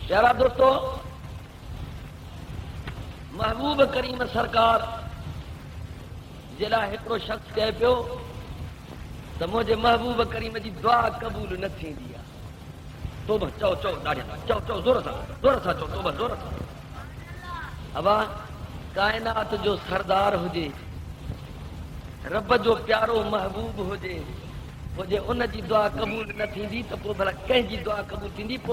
پیارا دوستو، محبوب کریم سرکار جلا ایکڑو شخص کہے پیو تو مجھے محبوب کریم جی دعا قبول نہ تھیندی آ. توبہ چو چو داڑھی چو چو زور سا چو توبہ زور سا. ابا کائنات جو سردار ہوجے، رب جو پیارو محبوب ہوجے، مجھے ان جی دعا قبول نہ تھیندی تو پو بھلا کہیں جی دعا قبول تھیندی؟ پو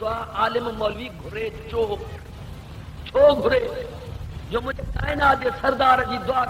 دعا عالم مولوی گھرے چھو گھرے جو مجھے کائنات جے سردار جی دعا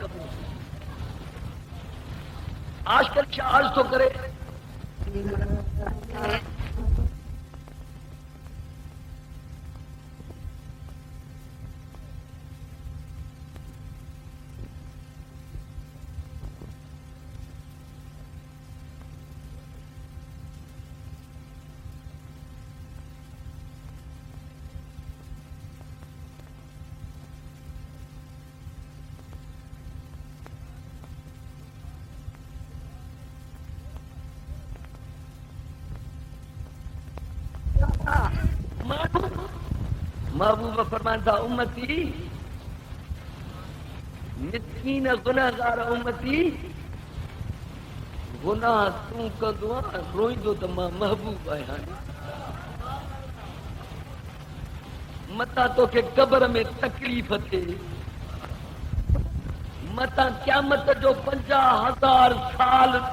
قبول تھی. آج کل کیا عرض تو کرے محبوب فرمانتا امتی مسکین گناہگار امتی گناہ توں کندو روئندو تو ماں محبوب آیا متا تو کہ قبر میں تکلیف تھے متا قیامت جو 50,000 سال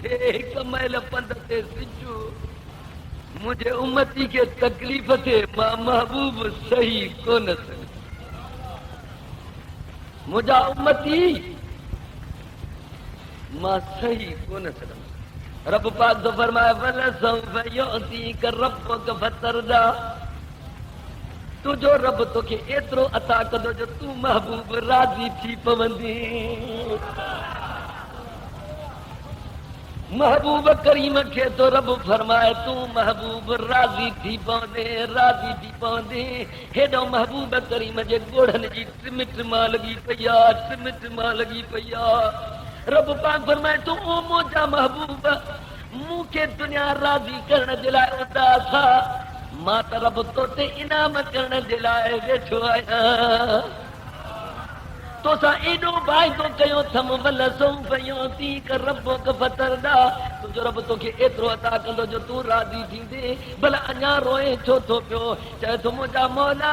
تھے ایک میل پند تے سجو مجھے امتی کے تکلیف تھے ماں محبوب صحیح کون سکتا مجھا امتی ماں صحیح کون سکتا. رب پاک تو فرمائے وَلَسَوْفَ يُعْطِيكَ رَبُّكَ فَتَرْضَىٰ. تو جو رب تو کہ ایترو عطا کندو جو تو محبوب راضی تھی پوندی. محبوب کریم کے تو رب فرمائے تو محبوب راضی تھی پوندے ہیڈو محبوب کریم جے گوڑھن جی ٹمٹ ماں لگی پیا. رب پاک فرمائے تو او موجا محبوب منہ کے دنیا راضی کرنے دلائے ادا تھا ماں تا رب تو تے انعام کرنے دلائے ویٹھو آیا تو سا ایڈو بھائی تو کہو تھم وَلَسَوْفَ يُعْطِيكَ رَبُّكَ فَتَرْضَىٰ. تو جو رب تو کہ ایترو عطا کندو جو تو راضی تھیندے بھلا اñا روئے چھو تو پیو چاہے تو مجھا مولا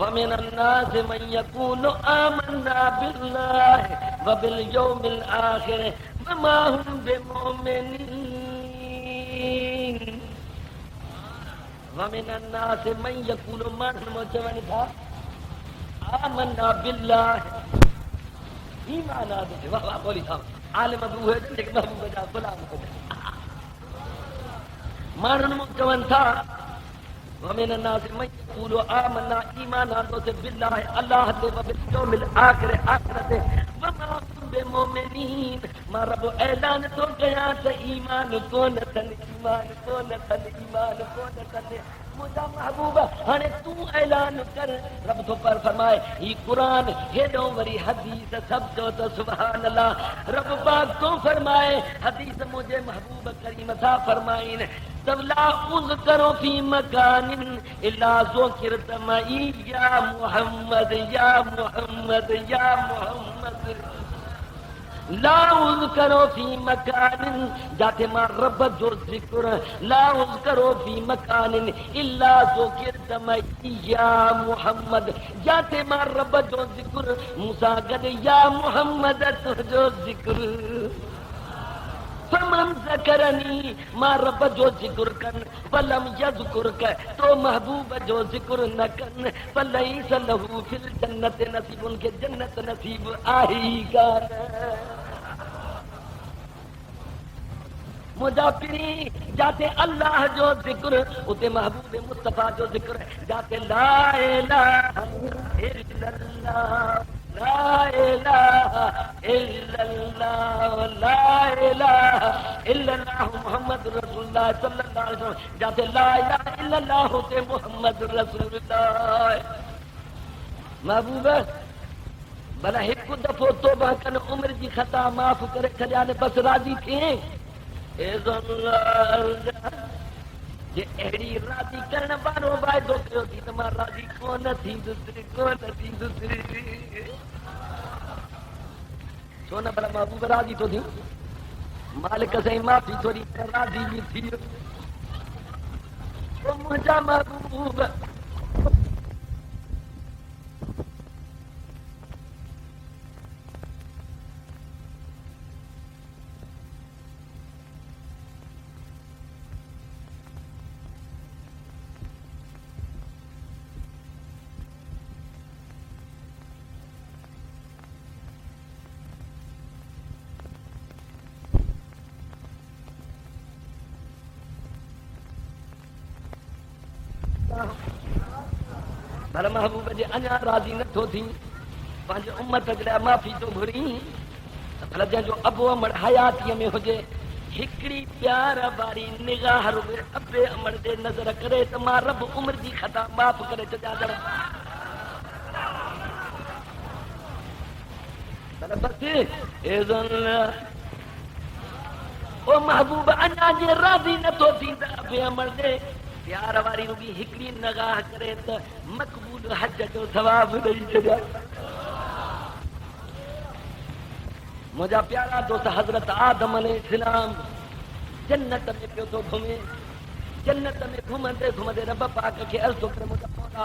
وَمِنَ النَّاسِ مَن يَقُولُ آمَنَّا بِاللَّهِ وَبِالْيَوْمِ الْآخِرِ وَمَا هُمْ بِمُؤْمِنِينَ. وَمِنَ النَّاسِ مَن يَقُولُ مَنْ چوڻ تھا آمَنَّا بِاللَّهِ ایمان آدھے واہ واہ بولی تھا عالم ابو ہے لیکن محبوب جا غلام ہو جائے مانن چوڻ تھا. وَمِنَ النَّاسِ مَن يَقُولُ آمَنَّا ایمان آندو سے باللہ اللہ تے وبالیوم الآخر آخرت وما هم مومنین ما رب اعلان تو کیا تے ایمان کون تن ایمان کون تن ایمان کون تن مجھا محبوبہ ہنے تو اعلان کر رب تو پر فرمائے یہ قرآن ہیڈو وری حدیث سب تو سبحان اللہ رب پاک تو فرمائے حدیث مجھے محبوب کریم تھا فرمائیں تب لا اذکرو فی مکان الا ذکرت معی یا محمد یا محمد یا محمد لا اذکرو فی مکان جاتے ماں رب جو ذکر لا اذکرو فی مکان الا ذکرت معی یا محمد جاتے ماں رب جو ذکر موسیٰ گد یا محمد تو جو ذکر فمن ذکرنی ما رب جو ذکر کن فلم یذکر کا تو محبوب جو ذکر نہ کن فلیس لہو فی الجنت نصیب ان کے جنت نصیب آہی گا مجافری جاتے اللہ جو ذکر اتے محبوب مصطفیٰ جو ذکر جاتے لا الہ الا اللہ لا الہ الا اللہ لا الہ الا اللہ محمد رسول اللہ صلی اللہ علیہ وسلم جاتے لا الہ الا اللہ ہوتے محمد رسول اللہ محبوب بلا ایک دفعہ توبہ کن عمر جی خطا معاف کرے کھجانے بس راضی تھے جے اہڑی راضی کرن بارو وعدو کیو تھی تو ماں راضی کون تھی دوسری سونا بلا محبوب راضی تو تھی مالک سے معافی تھوڑی راضی بھی تھی وہ مجھا محبوب بھلا محبوب جی اñا راضی نہ تھو تھی پانچ امت جڑا معافی تو گھری بھلا جن جو ابو امر حیاتی میں ہوجے ہکڑی پیار واری نگاہ رب ابے امر دے نظر کرے تو ماں رب عمر دی خطا معاف کرے چا در بھلا بس اذن او محبوب اñا جے راضی نہ تھو تھی ابے امر دے پیار واری رگی ہکڑی نگاہ کرے تو مقبول حج جو ثواب نہیں چڑیا مجھا پیارا دوست حضرت آدم علیہ السلام جنت میں پیو تو گھومے جنت میں گھومندے رب پاک کے عرض کر مجھا مولا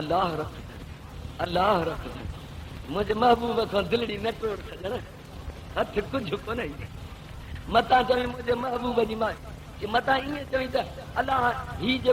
اللہ رکھ اللہ رکھ مجھے محبوب کو دلڑی نہ توڑ سجن ہاتھ کچھ کو نہیں متا چویں مجھے محبوب جی ماں متا یہ چویں تو اللہ ہی جو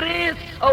300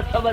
100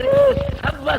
300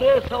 300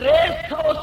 300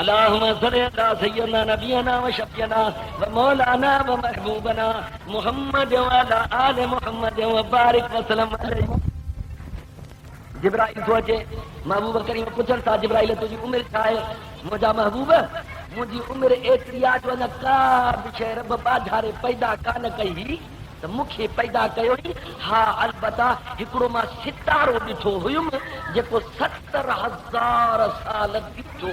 اللهم صل على سيدنا نبينا وشفينا ومولانا ومحبوبنا محمد وعلى آل محمد وبارك وسلم عليه. جبرائیل سوچے محبوب کریم پوچھن تھا جبرائیل تجھی عمر چھا ہے؟ مجھا محبوب مجھے عمر ایتری آج ونا کا بچے رب باجھارے پیدا کان کئی تو مکھے پیدا کیو ہی ہاں البتہ ہکڑو ماں ستارو ڈٹھو ہویم جيڪو 70,000 سال ڈٹھو،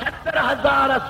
70,000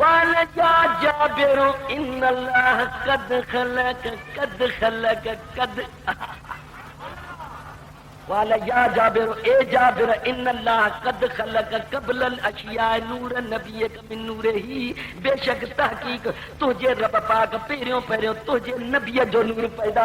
قال يا جابر ان الله قد خلق قد قال يا جابر اے جابر ان الله قد خلق قبل الاشياء نور نبيك من نوره، بے شک تحقیق تجھے رب پاک پہریوں پہریوں تجھے نبی جو نور پیدا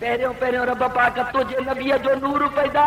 پہریوں پہریوں رب پاک تجھے نبی جو نور پیدا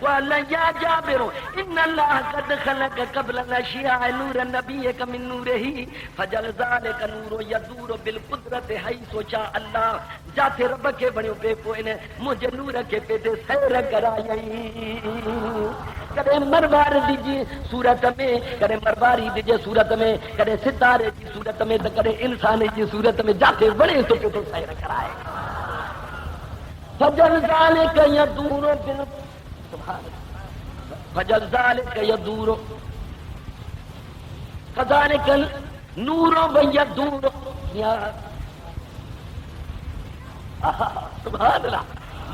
قال يا جابر ان الله قد خلق قبل الاشياء نور نبيك من نوره فجل ذلك نور يدور بالقدرت حيث شاء الله، جاتے رب کے بڑیوں پہ کوئی نے مجھے نور کے پیتے سیر کرائیں، کدے مربار دیجی صورت میں، کدے مرباری دیجی صورت میں، کدے ستارے کی صورت میں، تو کدے انسان کی صورت میں، جاتے بڑے تو سیر کرائے۔ فجل ذلك يدور فجل ذلك يدور فذلك النور ويدور يا سبحان الله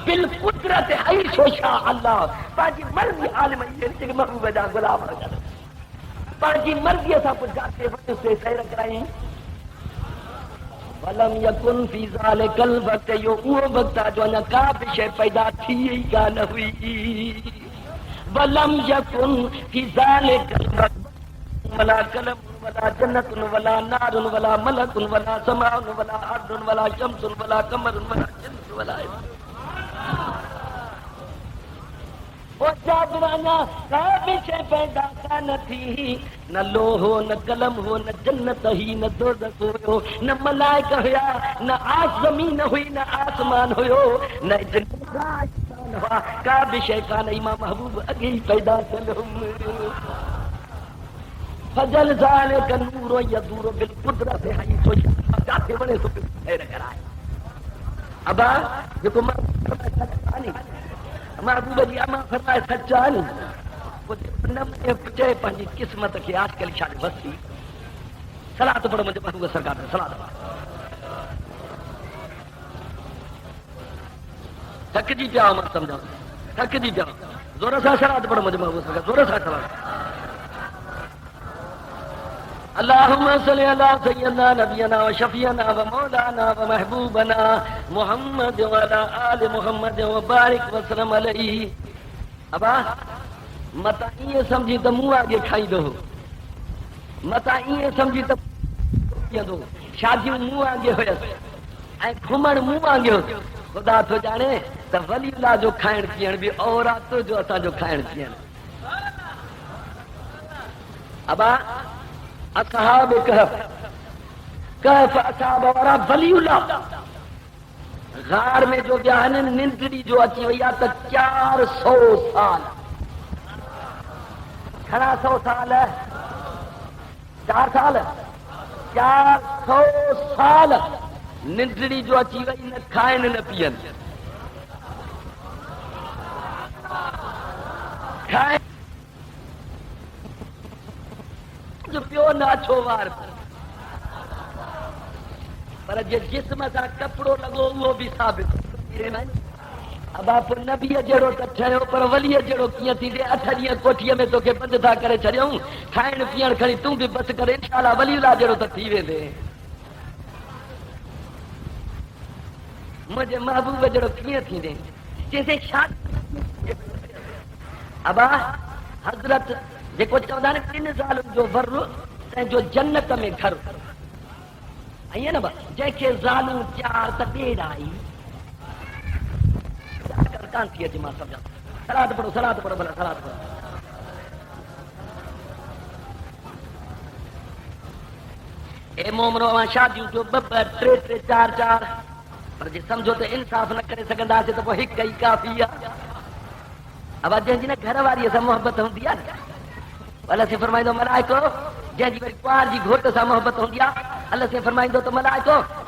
بالقدرت حيث شاء الله، باقی مرضی عالم یہ محبوب دا غلام ہے، باقی مرضی ایسا کچھ جاتے ہیں سے سیر کرائیں ولم یکن فی ذالک الوقت، یو وہ وقت جو نہ کا بھی شے پیدا تھی ہی کا نہ ہوئی. ولم یکن فی ذالک الوقت ولا قلم ولا جنت ولا نار ولا ملک ولا سماء ولا ارض ولا شمس ولا قمر ولا جنس ولا وہ جاگرانا کبھی سے پیدا کا نہ تھی، نہ لوح ہو نہ قلم ہو نہ جنت ہی نہ دوزخ ہو نہ ملائکہ ہوا نہ زمین ہوئی نہ آسمان ہوئے نہ جنت ہوا کبھی سے کا نہیں. ماں محبوب اگے پیدا کلم فجل ذالک نور یدور بالقدرت حیث شاء. جاتے بڑے تو خیر کرائے ابا جو کو محبوب جی اما فرمائے سچا نہیں پچے پنجی قسمت کے آج کل شاد بسی. صلاۃ پڑھو مجھے محبوب سرکار نے صلاۃ تھک جی پیا مت سمجھا تھک جی پیا زور سے صلاۃ پڑھو مجھے محبوب سرکار زور سے صلاۃ. اللهم صل على سيدنا نبينا وشفيعنا ومولانا ومحبوبنا محمد وعلى آل محمد وبارك وسلم عليه. ابا متا یہ سمجھی تو منہ آگے کھائی دو، متا یہ سمجھی تو دو شادی منہ آگے ہوئے گھمن منہ آگے ہو. خدا تو جانے تو ولی اللہ جو کھائن پیئن بھی عورت جو اسا جو کھائن پیئن. ابا اصحاب کہف اصحاب ورا ولی اللہ غار میں جو بیان نندری جو اچھی ویا تو 400 سال کھڑا 100 سال ہے 4 سال 400 سال نندری جو اچھی وئی نہ کھائن نہ پین کھائن جو پیو ناچو وار پر جے جسم سا کپڑو لگو وہ بھی ثابت. اب آپ نبی جڑو تو ٹھہرو پر ولی جڑو کیاں تھی دے 8 ڏينهن کوٺيءَ میں تو کے بند تھا کرے چھڑیوں کھائن پیئن کھڑی توں بھی بس کرے انشاءاللہ ولی اللہ جڑو تو تھی ویندے. مجھے محبوب جڑو کیاں تھی دے جیسے شاد ابا حضرت دیکھو 14 سال جو ورو جو جنت میں گھر آئیے نا با جے کے ظالم 4 تبیڑ آئی کان تھی جما سمجھا. صلاۃ پڑھو بلا صلاۃ پڑھو. اے مومنو شادیوں جو 2 3 4 پر جے سمجھو تو انصاف نہ کرے سگندا سے تو وہ ایک ہی کافی ہے. اب جن جن گھر واری سے محبت ہوندی ہے اللہ سے فرمائیندو ملائکو جن جی پار جی گھوٹ سے محبت ہوندی ہے اللہ سے فرمائیندو تو ملائکو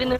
2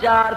4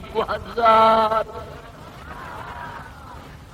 1000.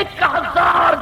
1000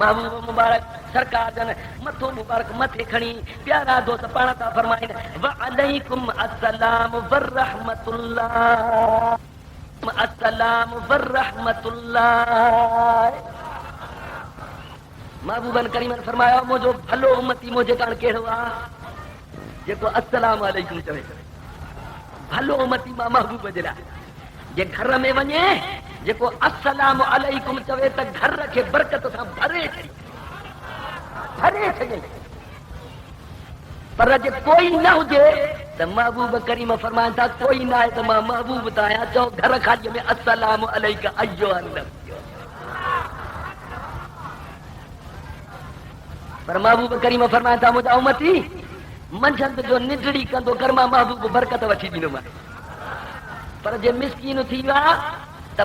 محبوب مبارک سرکار جن متھو مبارک متھے کھڑی پیارا دوست پانا تا فرمائیں وعلیکم السلام ورحمۃ اللہ السلام ورحمۃ اللہ. محبوبن کریم فرمایا مجھو بھلو امتی مجھے کان کیڑو آ جيڪو السلام علیکم چوي بھلو امتی ما محبوب جلا جے گھر میں وڃے جيڪو السلام علیکم چوي ته گھر کي برکت سان ڀري ڇڏي پر جے کوئی نہ هجي ته محبوب کریم فرمائن ٿا کوئی نہ آهي ته ما محبوب ته آهيان چو گھر خالی میں السلام علیک ایھا النبی. پر محبوب کریم فرمائن ٿا مجھا امتي منجھند جو نڊڙي کندو کرما محبوب برکت وٺي ڏيندو مان. پر جے مسکين ٿي ويا ته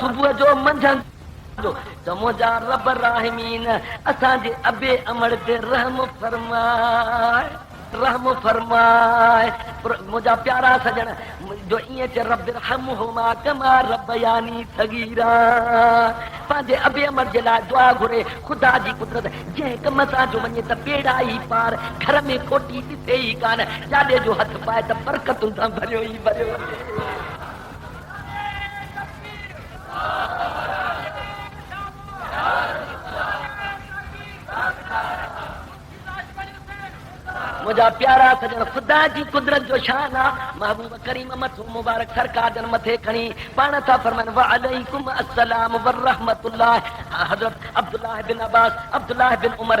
صبح جو منجھند جو تو مجھا رب الراحمین اسان جي ابي امر تے رحم فرمائے مجھا پیارا سجن جو ایئں چ رب ارحمهما كما ربياني صغيرا پانجے ابي امر جے لا دعا گھرے خدا جی قدرت جے کم سان جو وڃے ته بیڑا ہی پار گھر میں کوٹی ڏٺي ہی کان جاڏے جو ہٿ پائے ته برکتون سان بھريو ہی بھريو. مجھا پیارا سجن خدا جی قدرت جو شان آ محبوب کریم متھو مبارک سرکار جن متھے کھڑی پاڻ تھا فرمائن وعلیکم السلام ورحمۃ اللہ. حضرت عبداللہ بن عباس عبداللہ بن عمر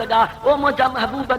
لڳا او مجھا محبوب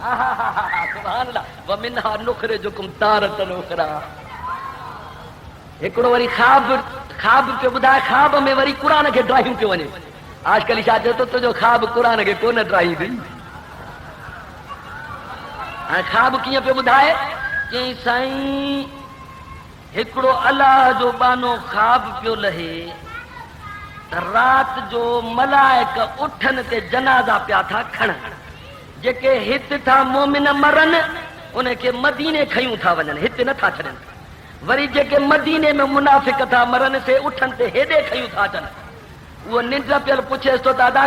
سبحان اللہ ومنها نخرجکم تارۃ اخری. ہکڑو وری خواب پہ ٻڌائے خواب میں وری قرآن کے ڈرائیو پہ ونے. آج کل چھا چے تو تجو خواب قرآن کے کون ڈرائی دی. خواب کیوں پہ ٻڌائے چئی سائیں ہکڑو اللہ جو بانو خواب پہ لہے رات جو ملائک اٹھن تے جنازہ پیا تھا کھڑن. جے ہت تھا مومن مرن انہیں کے مدینے کھیوں تھا ونن ہت نہ تھا چھڑن. وری جے مدینے میں منافق تھا مرن سے اٹھن تے ہیڈے کھیوں تھا چن. وہ ننڈ پیل پوچھے تو دادا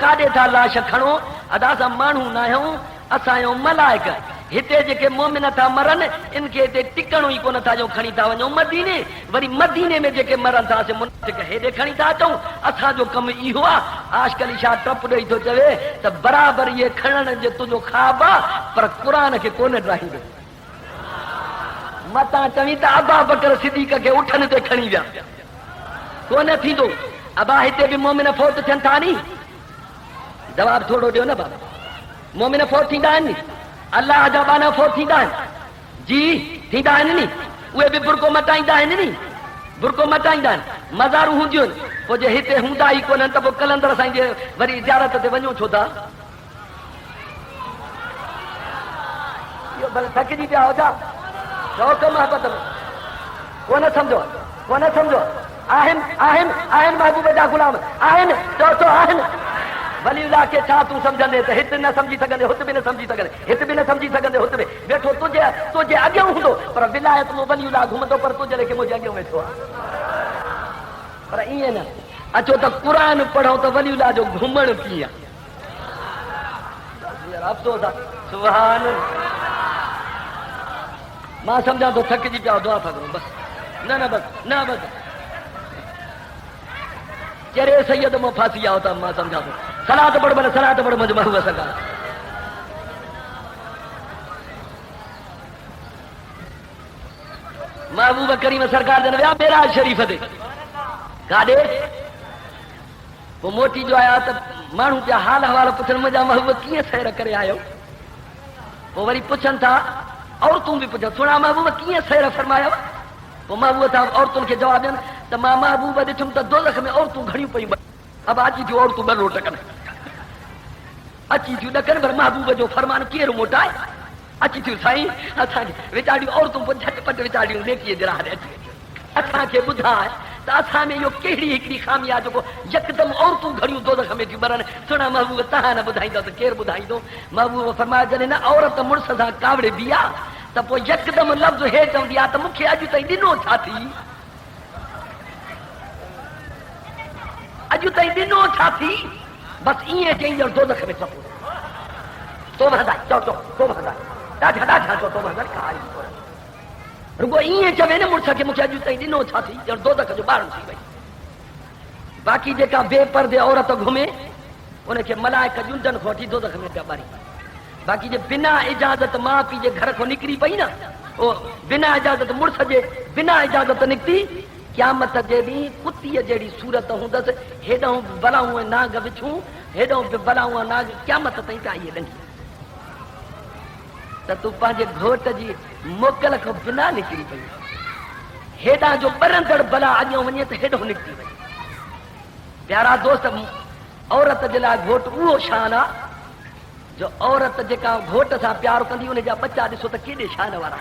کاڈے تھا لاش کھڑو. ادا سا مانو نہ ہوں اسایو ملائک ہتے جے مومن تھا مرن ان کے تے ٹکڻو ہی کون تھا جو کھڑی تھا وñو مدینے. وری مدینے میں جے مرن تھا سے منافق ہیڈے کھڑی تھا چوں. اسا جو کم ایہو آ. آج کل شاہ ٹپ ڈئی تو چوے ت برابر یہ کھڑن جو تجو خواب آ پر قرآن کے کون ڈرائی دے. متا چویں ت ابا بکر صدیق کے اٹھن تے کھڑی ویا کون تھیندو. ابا ہتے بھی مومن فوت تھن تھا نی. جواب تھوڑو ڏيو نا بابا. مومن فوت تھیندا آهن ني. اللہ جا بانا فوت تھیندا آهن جی تھیندا آهن ني. اهي بھی برقو مٽائيندا آهن ني. برقو مٽائيندا آهن مزارون هونديون پوءِ جي هتي هوندا ئي ڪونن ت پوءِ کلندر سائين جي وري زيارت تي وڃو ڇو تا. اهو بل ٿڪجي پيا هو جا شوق محبت کون سمجھو آهن محبوب جا غلام آهن تو آهن. ولی اللہ کے چھا توں سمجھندے تے ہت نہ سمجھی سگندے ہت بھی نہ سمجھی سگندے ہت بھی نہ سمجھی سگندے ہت بھی بیٹھو تجھے اگیوں ہوندو پر ولایت مو ولی اللہ گھمندو پر تجھے لے کے مجھے اگیوں ویٹھو پر ایے نہ اچو تو قرآن پڑھو تو ولی اللہ جو گھمن کیاں. یار افسوس سبحان ماں سمجھا تو تھک جی پیا دعا تھا کرو بس نہ بس چرے سید مو پھانسی آتا ماں سمجھا تو صلاۃ پڑھ بل صلاۃ پڑھ مجھ محبوب سرکار. محبوب کریم سرکار دے ویا معراج شریف دے کاڈے وہ موٹی جو آیا تو مانو پیا حال حوالہ پوچھن مجھا محبوب کیے سیر کرے آیو. وہ وری پوچھن تھا عورتوں بھی پوچھن سنا محبوب کیے سیر فرمایا. وہ محبوب تھا عورتوں کے جواب دین تو ماں محبوب ڈٹھم تو دوزخ میں عورتوں گھڑیوں پئی. اب اچھی تھی عورتوں بر ٹکن اچھی تھی ڈکن پر محبوب جو فرمان کیئر موٹائے اچھی تھی سائیں اساں وچاڑیوں عورتوں پر جھٹ پٹ وچاڑیوں نیکی جرا دے اساں کے ٻڌائے تو اساں میں یہ کہڑی ہکڑی خامی آ جو یکدم عورتوں گھڑیوں دوزخ میں تھی برن. سنا محبوب تہاں نہ ٻڌائیندو تو کیر ٻڌائیندو. محبوب فرمایا جڏهن نہ عورت مرس سان کاوڙے بیا تو پوءِ یکدم لفظ ہے چوندی آ تو مونکي اڄ تائیں ڏنو ڇا تھی اڄ تائیں ڏنو ڇا تھی بس ایئں چئیں دوزخ میں چپو تو بھدا تو بھدا ڏاڍا تو بھدا کائی رگو ایئں چوي نہ مرس کے مونکي اڄ تائیں ڏنو ڇا تھی ڄڻ دوزخ جو ٻاهر ٿي وئی. باقی جيڪا بے پردے عورت گھمے ان کے ملائک جنڈن کھوٹی دوزخ میں پیا ٻاري. باقی جے بنا اجازت ماں پی جے گھر کو نکری پئی نا وہ بنا اجازت مرس جے بنا اجازت نکتی قیامت جے دی کتی جیڑی صورت ہوندس ہیڈوں بلاؤں ناگ وچھوں ہیڈوں بلاؤں ناگ قیامت تائیں آئیے ڈنگی تو پانچے گھوٹ جی موکل کو بنا نکری پئی ہیڈاں جو برندڑ بلا اجوں ونجے تو ہیڈوں نکتی پئی. پیارا دوست عورت جے لا گھوٹ وہ شان آ جو عورت جکا گھوٹ سا پیار کندی ان جا بچہ ڏسو تو کیڈے شان وارا.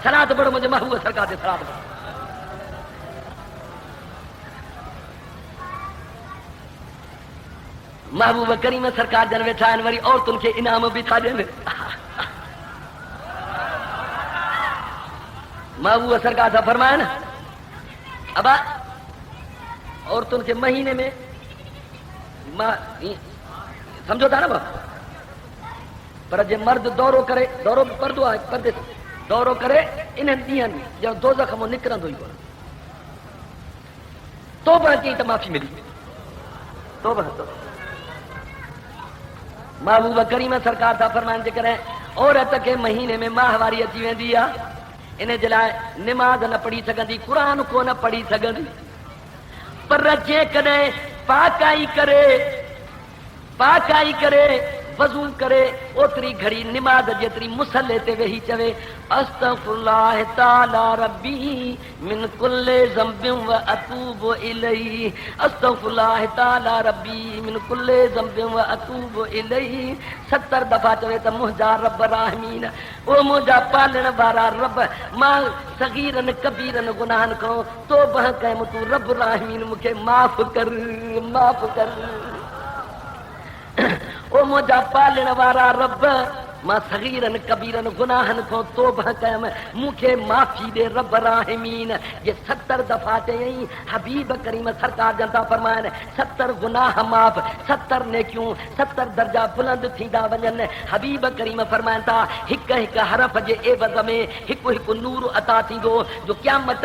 صلاۃ پڑھو مجھے محبوب سرکار دے صلاۃ پڑھو. محبوب کریم سرکار جن ویٹھا ان وری عورتن کے انعام بھی تھا ڏين. محبوب سرکار سا فرمایا نا ابا عورتن کے مہینے میں سمجھو تھا نا با پر جے مرد دورو کرے دورو پردو ہے پردے دورو کرے انہن ڏينهن جو دوزخ مو نکرندو ہی کون تو بہ چئی ته معافی ملی تو بہ تو محبوب کریم سرکار تھا فرمان جے کرے عورت کے مہینے میں ماہواری اچی ویندی آ ان جے لائے نماز نہ پڑھی سگندی قرآن کو نہ پڑھی سگندی پر جے کدے پاکائی کرے وضو کرے اوتری گھڑی نماز جتری مصلی تے وہی چوے استغفر اللہ تعالی ربی من کل ذنب و اتوب الیہ، استغفر اللہ تعالی ربی من کل ذنب و اتوب الیہ 70 دفعہ چوے تے مجھا رب رحمین، او مجھا پالن وارا رب، ماں صغیرن کبیرن گناہن کو توبہ کہم تو رب رحمین مکھے معاف کر معاف کر، او مجھا پالن وارا رب ماں صغیرن کبیرن گناہن کو توبہ کہم مکھے معافی دے رب رحمین۔ یہ 70 دفعہ چیئیں حبیب کریم سرکار جنتا فرمائن 70 گناہ معاف 70 نیکیوں 70 درجہ بلند تھیندہ ونجن۔ حبیب کریم فرمائن تا ہک ہک حرف جے عوض میں ہک ہک نور عطا تھیندو جو قیامت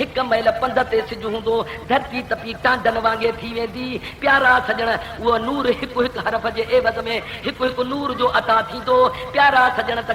ہک میل پند تے سج ہوندو، دھرتی تپی ٹانڈن وانگے تھی ویندی۔ پیارا سجن وہ نور ہک ہک حرف جے عوض میں ہک ہک نور جو عطا تھی تو پیارا سجن ت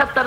70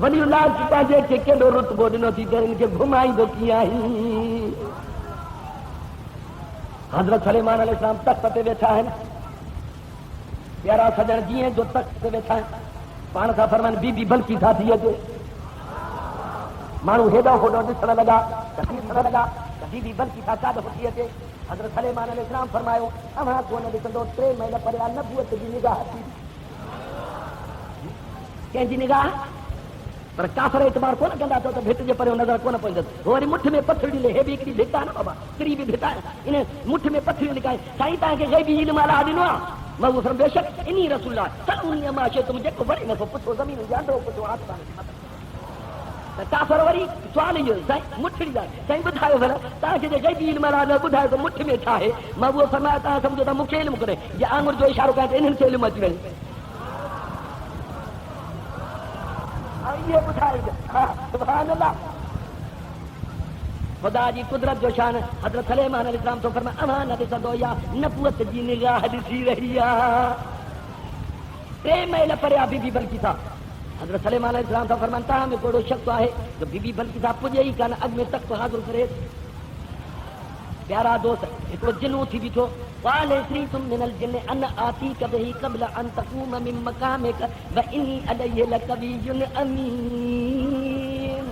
ولی اللہ کی پاجے کے کیڑو رتبو ڈنو تھی تے ان کے گھمائی دو کیاں ہی. حضرت سلیمان علیہ السلام تخت تے بیٹھا ہے نا پیارا سجن جی جو تخت تے بیٹھا ہے پان کا فرمان بی بی بلکی تھا تھی جو مانو ہیڈا ہوڈو ڈسڑ لگا بی بی بلکی تھا کا ہوتی ہے حضرت سلیمان علیہ السلام فرمایا اما کو نہ ڈسندو 3 مہینے پریا نبوت دی نگاہ تھی کہیں جی نگاہ پر کافر اعتبار کون کندا تو بھٹ جے پرے نظر کون پوندو وری مٹھ میں پتھر ڈلے ہے بھی کڑی بھٹا نا بابا کڑی بھی بھٹا ان مٹھ میں پتھر لگائے سائیں تا کے غیبی علم والا دینو میں وہ بے شک انی رسول اللہ سنی ما شے تم جے کو بڑے نہ پوچھو زمین دے اندر پوچھو آسمان میں کافر وری سوال یہ سائیں مٹھ ڈی سائیں بتایا بھلا تا کے غیبی علم والا بتایا تو مٹھ میں تھا ہے میں وہ فرمایا تا سمجھو تا مکھ علم کرے یہ انگور جو اشارہ کرے انہن سے علم اچ وے یہ بتائے گا سبحان اللہ خدا جی قدرت جو شان حضرت سلیمان علیہ السلام تو فرمایا امانت سدو یا نبوت جی نگاہ دسی رہی ہے 3 مہینے پریا بی بی بلکی تھا حضرت سلیمان علیہ السلام تو فرمایا تا میں کوئی شخص ہے جو بی بی بلکی تھا پجے ہی کان اگ میں تک تو حاضر کرے پیارا دوست ایک جنو تھی بیٹھو قال اسریت من الجن ان آتیک به قبل ان تقوم من مقامك وانی علیہ لقوی امین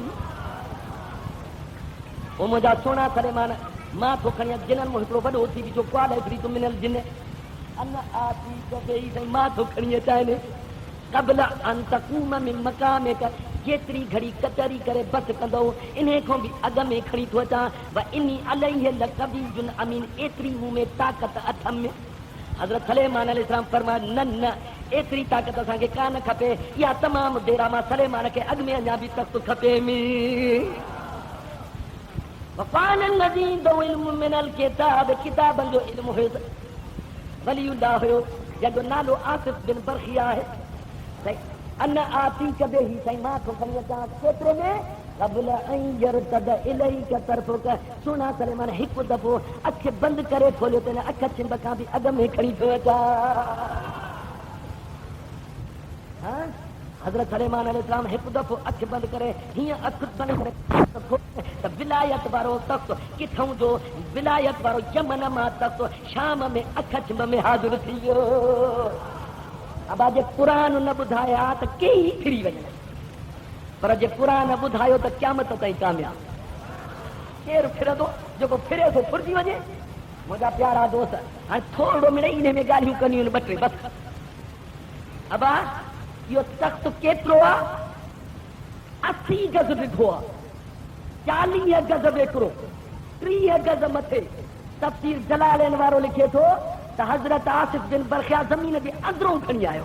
او مجھا سونا سلیمان ماں تو کھڑیا جنن مو ہکڑو وڈو تھی بیٹھو قال اسریت من الجن ان آتیک به ماں تو کھڑیا چاہنے قبل ان تقوم من مقامك جیتری گھڑی کچری کرے بس کندو انہیں کو بھی اگ میں کھڑی تو اچا و انی علیہ لقوی امین ایتری منہ میں طاقت اتھم میں حضرت سلیمان علیہ السلام فرمایا نہ ایتری طاقت اساں کے کان کھپے یا تمام دیرا ما سلیمان کے اگ میں اñا بھی تخت کھپے می وقال الذي ذو علم من الكتاب کتاب جو علم ہے ولی اللہ ہو جدو نالو آصف بن برخیا ہے ان آتی کبھی ہی سائیں ماں کو سمجھتا کترے میں قبل ان یرتد الیک طرفک سنا سلیمان ہک دفو اکھ بند کرے کھولے تے اکھ چنبکا بھی اگ میں کھڑی تھو تا ہاں حضرت سلیمان علیہ السلام ہک دفو اکھ بند کرے ہی اکھ بند کرے تو ولایت بارو تخت کتھوں جو ولایت بارو یمن ما تخت شام میں اکھ چنب میں حاضر تھیو اب جے قرآن نہ بدھایا تو کئی پھری وجہ پر جے قرآن بدھایو تو قیامت تائیں کامیاب کیر پھر دو جو پھرے تو پھرجی وجے مجھا پیارا دوست ہاں تھوڑو میں انہیں میں گالیوں کنی ان بٹرے بس ابا یہ تخت کیترو 80 گز ڈھو 40 گز ویکرو 30 گز متھے تفسیر جلالین وارو لکھے تو حضرت آصف بن برخیا زمین کے اندروں کھڑی آئے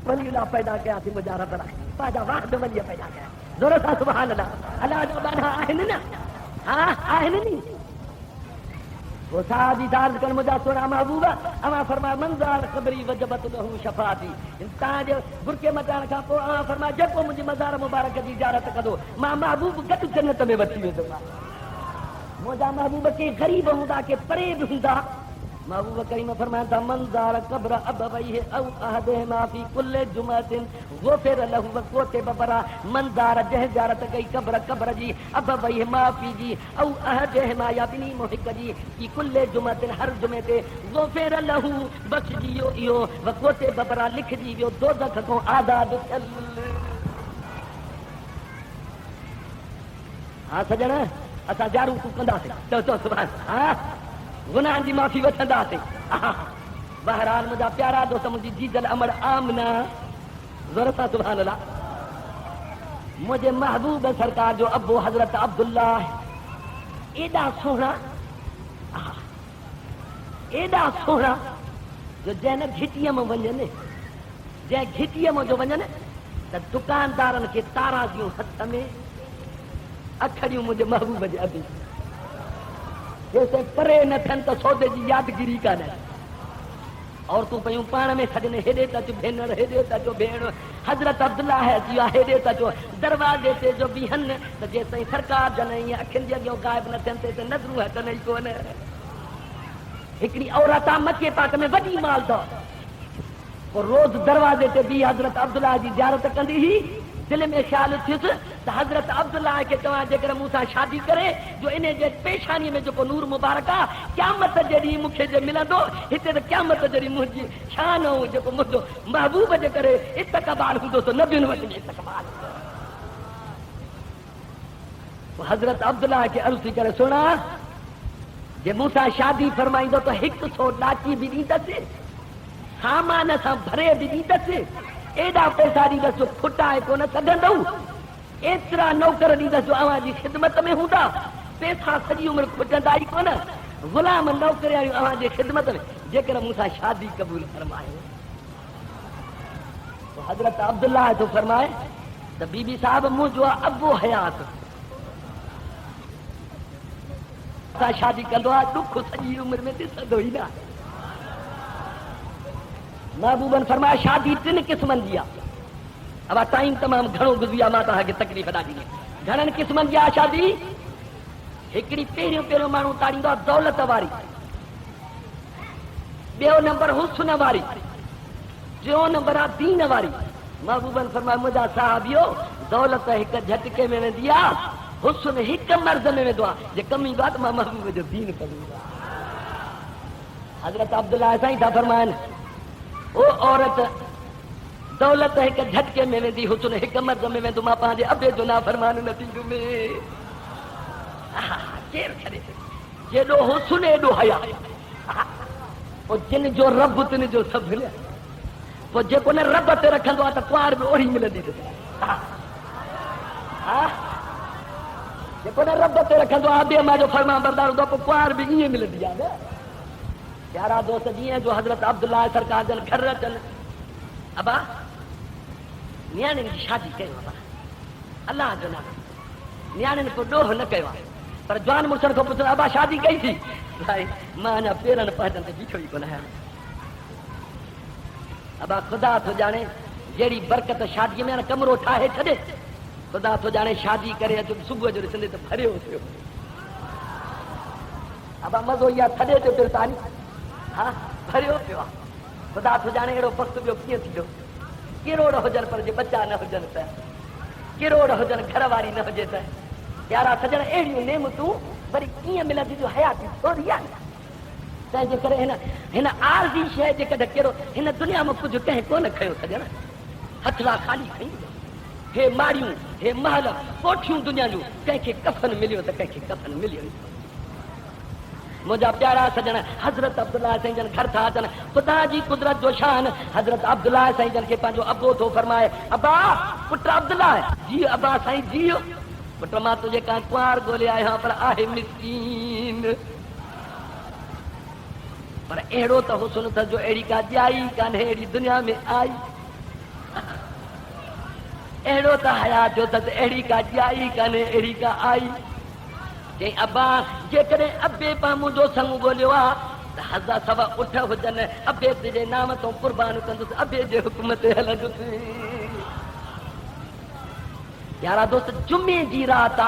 ولی اللہ پیدا کیا تھی مجارہ بڑا پاجا واحد ولی پیدا کیا ضرورت سبحان اللہ اللہ جو بنا آہن نا آہن نہیں وہ صحابی دال کر مجھا سونا محبوبہ اما فرمایا منظار قبری وجبت لہو شفاعتی انسان جو برکے مچان کا پو اما فرمایا جب کو مجھے مزار مبارک دی زیارت کدو ماں محبوب گٹ جنت میں بچی ہوئے دوں مجھا محبوب کے غریب ہوندا کے پریب ہوندا محبوب کریم فرمایا تھا منظار قبر ابویہ او احدہما فی کل جمعۃ غفر لہ وقوت ببرا منظار جہ زیارت گئی قبر جی ابویہ ما فی جی او احدہما یا بنی محق جی فی کل جمعۃ ہر جمعے تے غفر لہ بخش جیو ایو وقوت ببرا لکھ جی ویو دوزخ کو آزاد چل ہاں سجنا اسا جارو تو کندا سے تو سبحان ہاں گناہ دی معافی وٹھندا سے بہرحال مجھا پیارا دوست مجھے جیدل امر آمنا ضرورت سبحان اللہ مجھے محبوب سرکار جو ابو حضرت عبداللہ ایڈا سونا جو جن گھٹیاں میں ونجن جے گھٹیاں میں جو ونجن تو دکاندارن کے تارا دیوں ہتھ میں اکھڑیوں مجھے محبوب جی ابھی جیسے پرے نہ تھن تو سودے جی یادگیری کا نہ اور تو پیوں پان میں سجنے ہیڈے تا جو بھینڑ ہیڈے تا جو بھینڑ حضرت عبداللہ ہے جی ہیڈے تا جو دروازے تے جو بیہن تو جیسے سرکار جنہیں اکھن جی اگیوں غائب نہ تھن تے نظروں ہے تو نہیں کون ہکڑی عورت مکے پاک میں وڈی مال دا وہ روز دروازے تے بھی حضرت عبداللہ جی زیارت کندی ہی دل میں خیال تھیس تو حضرت عبداللہ کے تمام جے موسیٰ شادی کرے جو انہیں جے پیشانی میں جو نور مبارکہ قیامت جڑی مکھے جے ملندو ہتے تے قیامت جڑی مجھے شان ہو جو مجھو محبوب جے کرے استقبال ہندو تو نبی وٹ میں استقبال تو حضرت عبداللہ کے عرض کرے سنا جے موسیٰ شادی فرمائیں تو 100 لاچی بھی دیندس سامان سا بھرے بھی دیندس ایڈا پیسہ دیندس جو پھٹائے کو نہ سگندو ایترا نوکر دیندس جو اوہاں جی خدمت میں ہوندا پیسہ سجی عمر پھٹندا ہی کو نہ غلام نوکر اوہاں جی خدمت میں جے کر موسیٰ شادی قبول فرمائے تو حضرت عبداللہ تو فرمائے تو بی بی صاحب مجھو ابو حیات شادی کندو دکھ سجی عمر میں دسندو ہی نہ محبوبن فرمایا شادی 3 قسمن دیا اب ٹائم تمام گھنو گزریا ما تا کہ تکلیف ادا دی گھنن قسمن دیا شادی ہکڑی پہریوں مانو تاڑیندو دولت واری بیو نمبر حسن واری جو نمبر دین واری محبوبن فرمایا مجھا صحابیو دولت ایک جھٹکے میں دیا حسن ایک مرض میں دعا جے کمی بات ماں محبوب جو دین کروں حضرت عبداللہ سائیں تھا فرمائن او عورت دولت ایک جھٹکے میں دی حسن ایک مرض میں دو ماں پانجے ابے جو نا فرمان نتیجو میں کیر کرے جیڑو حسن ایڈو حیا او جن جو رب تن جو سب ملے وہ جے کو نے رب تے رکھندو تا کوار میں اوڑی ملندی تے جے رب تے رکھندو ابے ما جو فرمان بردار دو کو کوار بھی یہ ملندی ہے پیارا دوست جی ہیں جو حضرت عبداللہ سرکار جن گھر چل ابا نیانے کی شادی کیو ابا اللہ جو نام نیانے کو ڈوہ نہ کیو پر جوان مرسن کو پوچھو ابا شادی کئی تھی بھائی ماں نہ پیرن پہدن تے بیٹھو ہی کو نہ ابا خدا تو جانے جیڑی برکت شادی میں کمرو ٹھاہے چھڈے خدا تو جانے شادی کرے تو صبح جو رسندے تو بھرے ہوتے ہو ابا مزو یا تھڈے تے پھر تانی ہاں بھریو پیو خدا تو جانے اڑو وقت جو کیے تھیو کروڑ ہوجن پر جے بچہ نہ ہوجن تے کروڑ ہوجن گھر واری نہ ہوجے تے یارا سجن اڑی نعمتوں وری کیے ملندی جو حیات تھوڑی ہے تے جے کرے ہن عارضی شے جے کڈ کرو ہن دنیا میں کچھ کہیں کو نہ کھیو سجن ہتھلا خالی کھئی ہے ماریوں ہے محل کوٹھیوں دنیا جو کہیں کے کفن ملیو تے کہیں کے کفن ملیو مجھا پیارا سجن حضرت عبداللہ سائیں جن گھر تھا جن خدا جی قدرت جو شان حضرت عبداللہ سائیں جن کے پانچو ابو تو فرمائے ابا پٹر عبداللہ ہے جی ابا سائیں جیو پٹر ماں تجھے کہاں کوار گولے آئے ہاں پر آہے مسکین پر ایڑو تو حسن تھا جو ایڑی کا جائی کان ایڑی دنیا میں آئی ایڑو تا حیات جو تھا ایڑی کا جائی کان ایڑی کا آئی کہ ابا جے کرے ابے پامو جو سنگ بولیو ہزا سوا اٹھ ہوجن ابے تیرے نام تو قربان کندس ابے جے حکمت ہلندس یارا دوست جمعے جی رات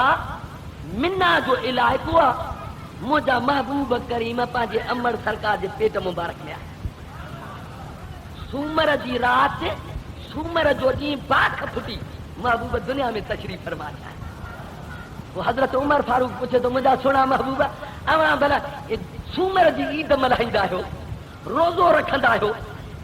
منا جو علاقہ مجھا محبوب کریم پانجے امر سرکار جے پیٹ مبارک لیا سومر جی رات سومر جو جی باکھ پھٹی محبوب دنیا میں تشریف فرما جائے وہ حضرت عمر فاروق پوچھے تو مجھا سنا محبوبہ اواں بھلا سومر جی عید ملائیندہ ہو روزو رکھندا ہو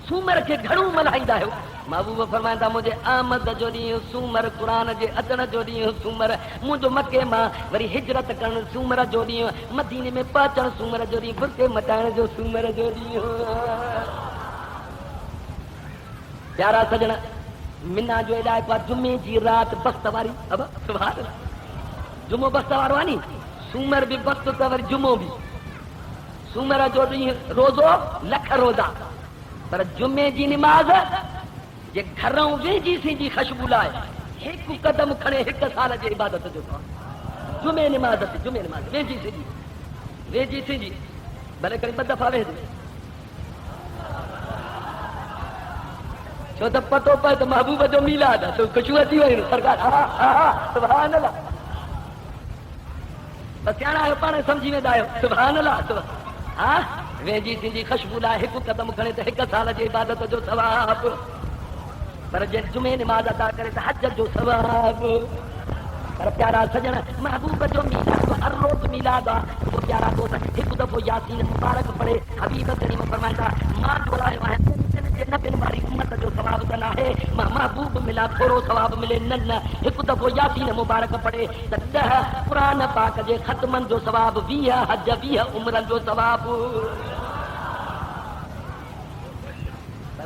سومر کے گھڑوں ملائیندہ ہو محبوبہ فرمائندہ مجھے آمد جو ڈینہں سومر قرآن جے اچن جو ڈینہں سومر مجھو مکے ماں وری ہجرت کرن سومر جو ڈینہں مدینے میں پہچن سومر جو ڈینہں گھر کے مٹائن جو سومر جو ڈینہں پیارا سجن منا جو علاقہ جمعے جی رات بخت واری اب سبحان اللہ جمعہ بخت وارانی سومر بھی بخت تور جمعہ بھی سومر جو روزو لکھ روزہ پر جمعے جی نماز جے گھروں ویجی سی جی خوشبو لائے ایک قدم کھڑے ایک سال جی عبادت جو جمعے نماز ویجی سی جی بھلے کری بد دفعہ وے چھو تو پتو پہ تو محبوب جو میلاد تو خوشبو اچھی ہوئی سرکار سبحان اللہ بس سیاح پانے سمجھی میں آئے سبحان اللہ ہاں ویجی تھی خوشبو لا ایک قدم کھڑے تو ایک سال کی عبادت جو ثواب پر جن جمعے نماز ادا کرے تو حج جو ثواب پر پیارا سجن محبوب جو میلاد تو ہر روز میلاد وہ پیارا دوست ایک دفعہ یاسین مبارک پڑھے حبیب کریم فرمائتا ماں جوڑائے وہاں نبی ہماری امت جو ثواب دنا ہے محبوب ملا تھوڑو ثواب ملے نن ایک دفعہ یاسین مبارک پڑھے تدہ قرآن پاک جے ختمن جو ثواب 20 حج 20 عمرن جو ثواب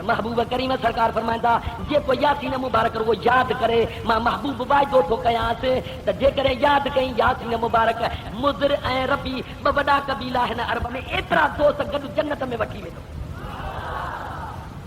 محبوب کریم سرکار فرمائندا جے کو یاسین مبارک وہ یاد کرے ماں محبوب وعدو تو کیاں سے تے جے کرے یاد کہیں یاسین مبارک مضر اے ربی بڑا قبیلہ ہے عرب میں ایترا دوست گڈ جنت میں وٹھی ویندو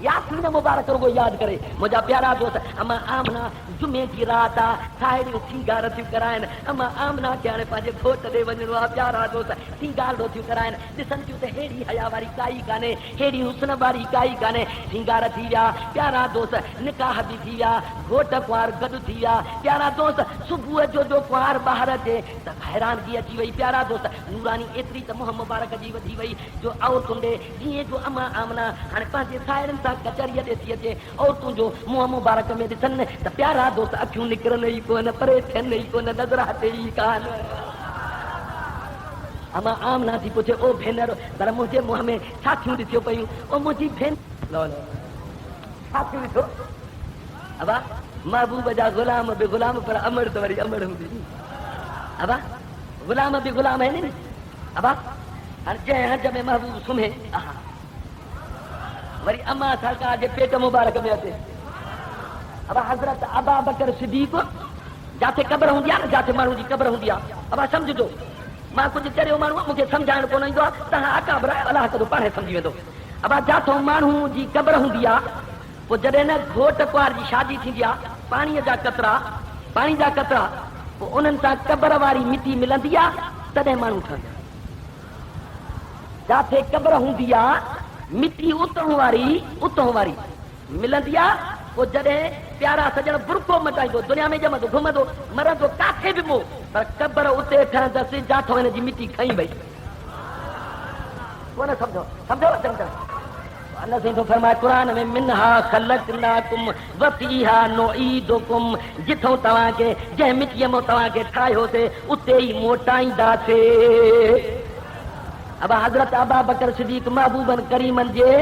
یاسین مبارک کو یاد کرے مجھا پیارا دوست اما آمنا جمعے کی رات ساحڑی سنگار تھی کرائن اما آمنا کیا نے پاجے گھوٹ دے ونجنوا پیارا دوست سنگار دو تھی کرائن دسن کیوں تے ہیڑی حیا واری کائی کانے ہیڑی حسن واری کائی کانے سنگار تھی یا پیارا دوست نکاح بھی تھی یا گھوٹ کوار گڈ تھی یا پیارا دوست صبح جو کوار باہر تے حیران کی اچھی وئی پیارا دوست نورانی اتری تے محمد مبارک جی ودھی وئی جو عورتوں دے جی جو اما آمنا ہن پاجے ساحڑن کچہری دیسی اچے اور تم جو منہ مبارک میں ڈسن تو پیارا دوست اکھیوں نکرن ہی کون پرے تھن ہی کون نظر آتے ہی کان اما آمنا تھی پوچھے او بھینر پر مجھے منہ میں ساتھیوں ڈسیو پيوں او مجھے بھین لو لو ساتھیوں ڈسو ابا محبوب جا غلام بے غلام پر امر تو وری امر ہوندی ابا غلام بے غلام ہے نہیں ابا ہر جے حج میں محبوب سمے وری اما سرکار جے پیٹ مبارک میں آتے اب حضرت ابا بکر صدیق جاتے قبر ہوں دیا جاتے مانو جی قبر ہوں دیا اب سمجھ دو ماں کچھ چرے مانو مجھے سمجھائن کو نہیں دو تہاں آقا برائے اللہ کو پانے سمجھی دو اب جاتو مانو جی قبر ہوں دیا وہ جڑے نا گھوٹ کوار جی شادی تھی دیا پانی جا قطرہ وہ انہن سا قبر واری مٹی ملندی تدے مانو تھا جاتے قبر ہوں دیا مٹی اتوں واری ملندی وہ جڑے پیارا سجن برکو مٹائی دو دنیا میں جمع دو گھوم دو مرد دو کاٹھے بھی مو پر قبر اتنے ٹھہر دس جاٹھو جی مٹی کھئی بھئی وہ نہ سمجھو اللہ سے تو فرمایا قرآن میں منہا خلقناکم وفیہا نعیدکم جتھوں تواں کے جہ مٹی مو تواں کے ٹھائے ہوتے اتنے ہی موٹائیں سے اب حضرت ابا بکر صدیق محبوبن کریمن جے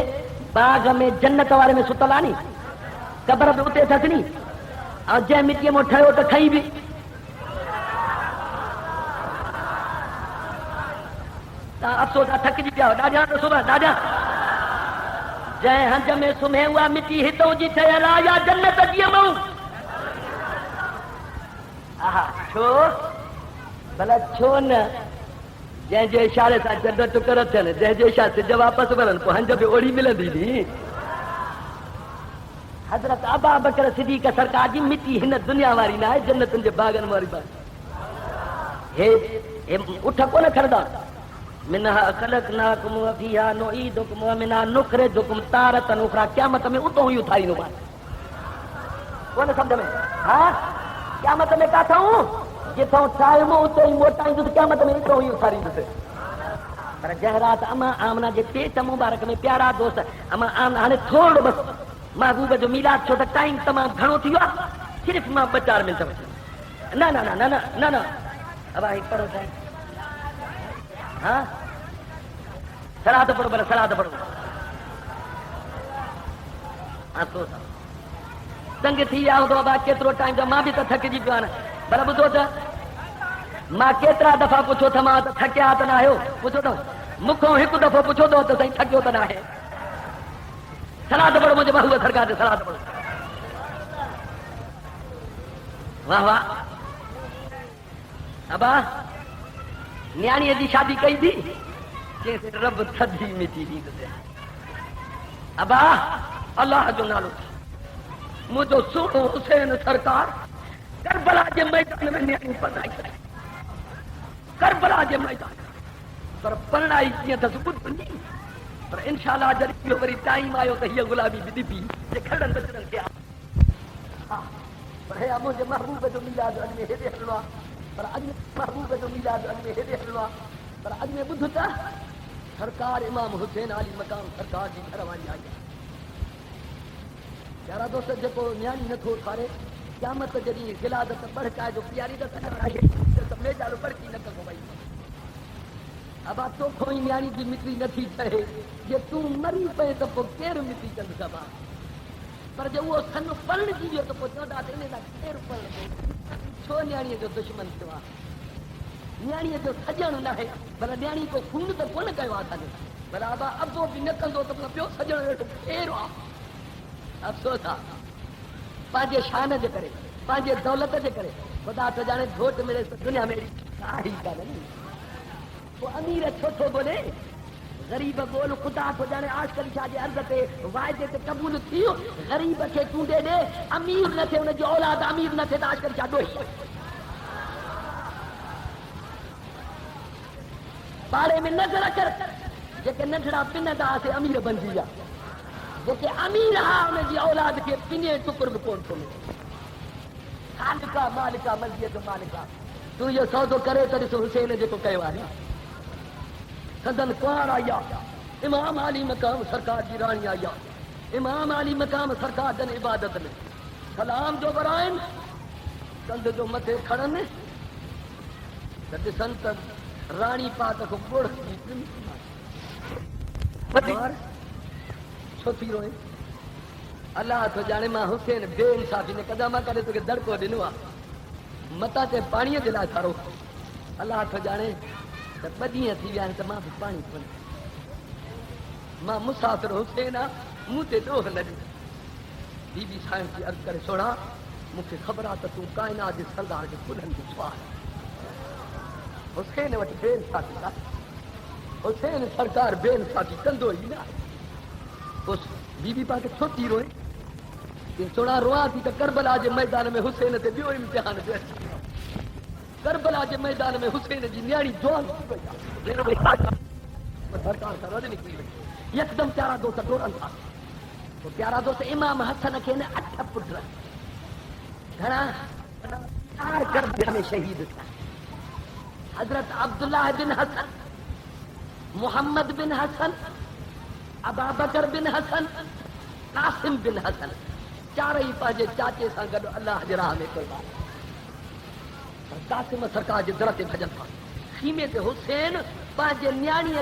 باغ میں جنت والے میں ستلانی قبر پہ اتنے سکنی اور جے مٹی میں ٹھہو تو کھئی بھی افسوس تھک جی پیا ڈاڈا تو صبح ڈاڈا جے ہنج میں سمے ہوا مٹی ہتوں جی ٹھہر یا جنت جی مو چھو بھلا چھو نہ جن جو اشارے سے جد ٹکر تھن جن جو اشارے سے واپس ورن کو ہنج بھی اوڑی ملندی نی حضرت ابا بکر صدیق سرکار جی مٹی ہن دنیا واری نہ ہے جنت جے باغن واری بات ہے اٹھ کو نہ کھڑدا منها خلقناکم وفیہا نعیدکم ومنها نخرجکم تارۃ اخری قیامت میں اتوں ہی اٹھائی نو بات کون سمجھ میں ہاں قیامت میں کا تھا ہوں جتوں ٹائم اتوں ہی موٹائی تو قیامت میں اتوں ہی اٹھاری دے پر جہرات اما آمنا جے پیٹ مبارک میں پیارا دوست اما آمنا ہنے تھوڑ بس محبوب جو میلاد چھو تک ٹائم تمام گھنو تھی ہوا صرف ماں 4 منٹ سمجھ نہ نہ نہ نہ نہ نہ اب آئی پڑھو جائے ہاں سلاد پڑھو بلا سلاد پڑھو ہاں تو تنگ تھی آؤ تو اب کیترو ٹائم تو ماں بھی تو تھک جی پیانا بلا بدھو تا ماں کیترا دفعہ پوچھو تھا ماں تھکیا تو نہ ہو پوچھو تو مکھوں ایک دفعہ پوچھو تو صحیح تھکیو تو نہ ہے سلاد پڑھو مجھے بہو سرکار سے سلاد پڑھو واہ واہ ابا نیانی جی شادی کئی تھی کہ رب تھدی مٹی دی تے ابا اللہ جو نالو مجھو سوڑو حسین سرکار کربلا کے میدان میں نیانی پڑھائی کرے کربلا کے میدان پر پڑھائی کیے تو کچھ نہیں پر انشاءاللہ جب یہ وری ٹائم آیو تو یہ گلابی بھی دی یہ کھڑن بچن کیا پر ہے مجھے محبوب جو میلاد اج میں ہدے حلوا پر اج محبوب جو میلاد اج میں ہدے حلوا پر اج میں بدھتا سرکار امام حسین علی مقام سرکار جی گھر والی آئی. پیارا دوست جکو نیانی نتھو ٹھارے قیامت جڑی ولادت بڑھکائے جو پیاری دا سنر آئے تو میں جالو بڑھکی نہ کرو بھائی. اب تو کوئی نیانی دی مٹی نتھی چاہے جے تو مری پے تو پو کیر مٹی چند سبا پر جو وہ سن پڑھن جی ویو تو پو چودا دینے دا کیر پڑھن چھو نیانی جو دشمن تھوا نیانی جو سجن نہ ہے بھلا نیانی کو خون تو کون کہوا تھا بھلا ابا ابو بھی نہ کندو تو پیو سجن ویٹو کیر وا افسوس آ پانچے شان دے کرے پانچے دولت دے کرے خدا تو جانے گھوٹ میرے دنیا میری آہی کا نہیں وہ امیر چھوٹو بولے غریب بول خدا تو جانے آج کل شاہ جی عرض تے وعدے تے قبول تھیو غریب کے تو دے دے امیر نہ تھے انہیں جو اولاد امیر نہ تھے آج کل شاہ دوئی پاڑے میں نظر کر جے ننڈڑا پن دا سے امیر بن جیا جے امیر ہا انہیں جی اولاد کے پنے ٹکر میں کون کو ملے خالقہ مالکہ ملکیت مالکہ تو یہ سودو کرے تو اس حسین جے کو کہے والا سدن کوار آیا امام علی مقام سرکار جی رانی آیا امام علی مقام سرکار دن عبادت میں سلام جو برائن کند جو متے کھڑن کد سنت رانی پات کو گڑ چھوٹی روئے اللہ تو جانے ماں حسین بے انصافی نے قدامہ کرے تو کہ در کو دنوا متا تے پانی دلا تھارو اللہ تو جانے بدیاں تھی ویان تو ماں بھی پانی کھولے ماں مسافر حسین منہ تے دوہ لگی بی بی سائن کی عرض کرے سوڑا مجھے خبر آتا تو کائنات دے سردار کے کھلن کی سوال حسین وٹ بے انصافی کا حسین سرکار بے انصافی کندو ہی نہ اس بی بی پاک چھوٹی روئے کہ سوڑا روا تھی تو کربلا جے میدان میں حسین تے بیو امتحان دے کربلا کے میدان میں حسین جی نیاڑی جوان سرکار کا رد نکلی وئی یکدم پیارا دوست ڈورن تھا تو پیارا دوست امام حسن کے نے 8 پٹر گھنا 4 کربلا میں شہید تھا حضرت عبداللہ بن حسن محمد بن حسن ابا بکر بن حسن قاسم بن حسن چارئی پاجے چاچے سان گڈ اللہ جی راہ میں قربان قاسم سرکار جے در تے بھجن تھا خیمے تے حسین پانچے نیانی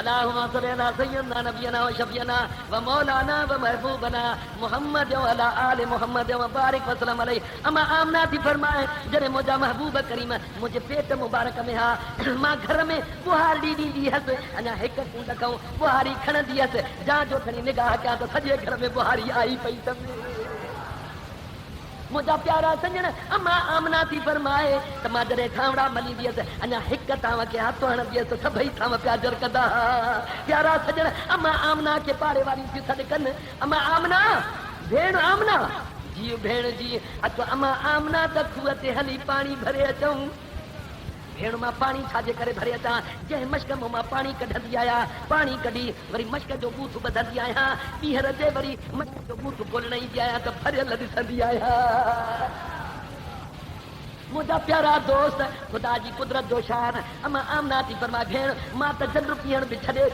اللهم صل على سيدنا نبينا وشفينا ومولانا ومحبوبنا محمد وعلى آل محمد وبارک وسلم علیہ. اما آمنہ تھی فرمائے جڑے مجھا محبوب کریم مجھے پیٹ مبارک میں ہا ماں گھر میں بہاری ڈی ہس انا ایک کونڈ کھاؤں بہاری کھڑ دی ہس جہاں جو کھڑی نگاہ کیا تو سجے گھر میں بہاری آئی پئی سمجھے مجھا پیارا سجن. اما آمنہ تھی فرمائے تو ماں جڑے ٹھاوڑا ملی دیس انا ایک تاو کے ہاتھ ہن دیس تو سبھی تھام پیاجر کدا پیارا سجن. اما آمنہ کے پارے والی تھی سڈ کن اما آمنہ بھیڑ آمنہ جی بھیڑ جی اچھا اما آمنہ تک خوتے ہلی پانی بھرے اچوں بھیڑ ماں پانی چھاجے کرے بھرے اچاں جے مشک ماں پانی کڈھندی آیا پانی کڈی وری مشک جو بوت بدھندی آیا پیہر تے وری مشک جو بوت کولڻ دی آیا تے بھريل ڏسندي آیا. مجھا پیارا دوست خدا جی قدرت جو شان اما آمنہ تھی فرما بھیڑ ماں ت جنر پیئن بھی چھڑے